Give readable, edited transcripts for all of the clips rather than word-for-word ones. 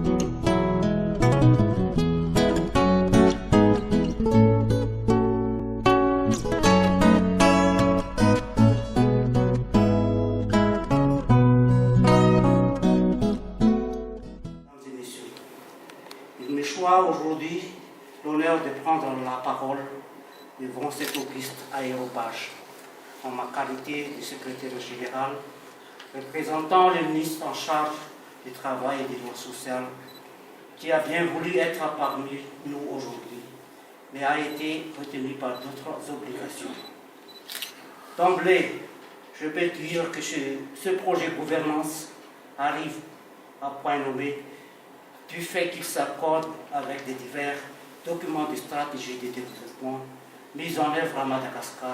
Il me choisit aujourd'hui l'honneur de prendre la parole devant cette auguste aéropage en ma qualité de secrétaire général, représentant le ministre en charge du Travail et des Droits sociaux, qui a bien voulu être parmi nous aujourd'hui, mais a été retenu par d'autres obligations. D'emblée, je peux dire que ce projet gouvernance arrive à point nommé du fait qu'il s'accorde avec des divers documents de stratégie de développement mis en œuvre à Madagascar,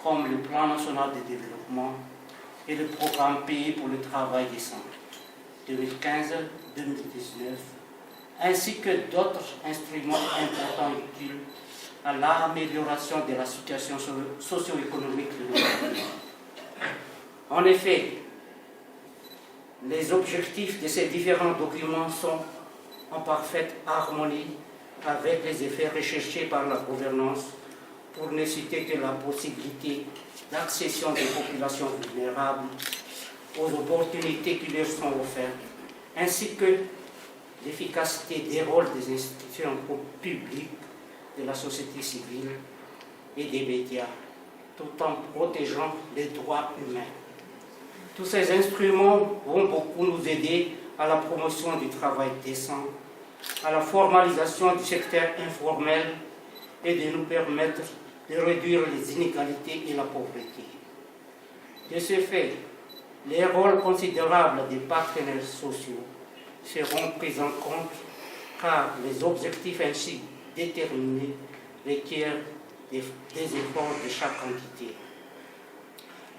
comme le Plan national de développement et le programme Pays pour le travail décent 2015-2019, ainsi que d'autres instruments importants utiles à l'amélioration de la situation socio-économique de notre pays. En effet, les objectifs de ces différents documents sont en parfaite harmonie avec les effets recherchés par la gouvernance, pour ne citer que la possibilité d'accession des populations vulnérables aux opportunités qui leur sont offertes, ainsi que l'efficacité des rôles des institutions publiques, de la société civile et des médias, tout en protégeant les droits humains. Tous ces instruments vont beaucoup nous aider à la promotion du travail décent, à la formalisation du secteur informel et de nous permettre de réduire les inégalités et la pauvreté. De ce fait, les rôles considérables des partenaires sociaux seront pris en compte car les objectifs ainsi déterminés requièrent des efforts de chaque entité.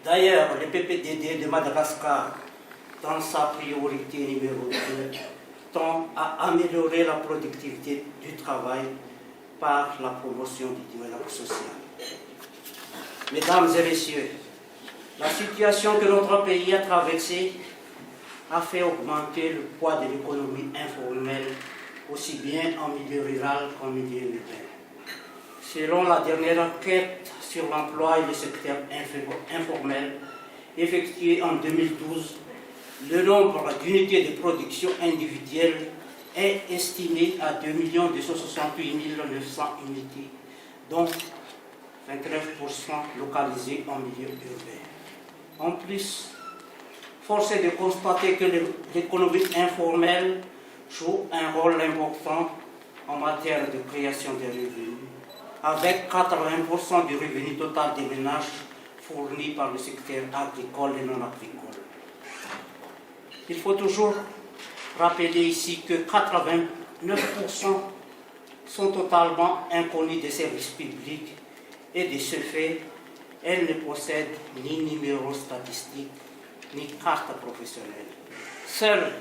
D'ailleurs, le PPDD de Madagascar, dans sa priorité numéro 2, tend à améliorer la productivité du travail par la promotion du dialogue social. Mesdames et messieurs, la situation que notre pays a traversée a fait augmenter le poids de l'économie informelle, aussi bien en milieu rural qu'en milieu urbain. Selon la dernière enquête sur l'emploi et le secteur informel effectuée en 2012, le nombre d'unités de production individuelles est estimé à 2 268 900 unités, dont 29% localisées en milieu urbain. En plus, force est de constater que l'économie informelle joue un rôle important en matière de création de revenus, avec 80% du revenu total des ménages fournis par le secteur agricole et non agricole. Il faut toujours rappeler ici que 89% sont totalement inconnus des services publics et de ce fait, elles ne possèdent ni numéro statistique ni carte professionnelle. Seuls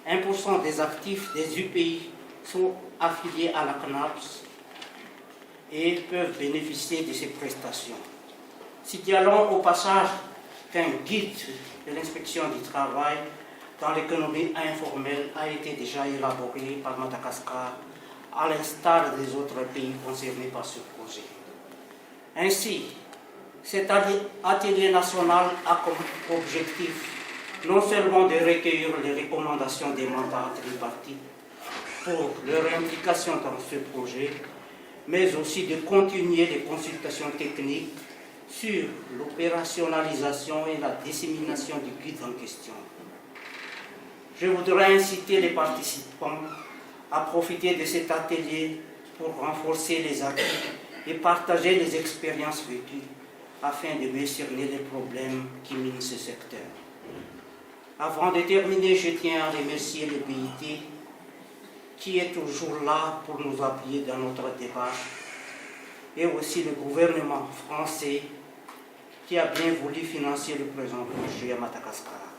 1% des actifs des UPI sont affiliés à la CNAPS et peuvent bénéficier de ces prestations. Signalons au passage qu'un guide de l'inspection du travail dans l'économie informelle a été déjà élaboré par Madagascar, à l'instar des autres pays concernés par ce projet. Ainsi, cet atelier national a comme objectif non seulement de recueillir les recommandations des mandats tripartites pour leur implication dans ce projet, mais aussi de continuer les consultations techniques sur l'opérationnalisation et la dissémination du guide en question. Je voudrais inciter les participants à profiter de cet atelier pour renforcer les acquis et partager les expériences vécues afin de mieux cerner les problèmes qui minent ce secteur. Avant de terminer, je tiens à remercier le BIT qui est toujours là pour nous appuyer dans notre démarche et aussi le gouvernement français qui a bien voulu financer le présent projet à Madagascar.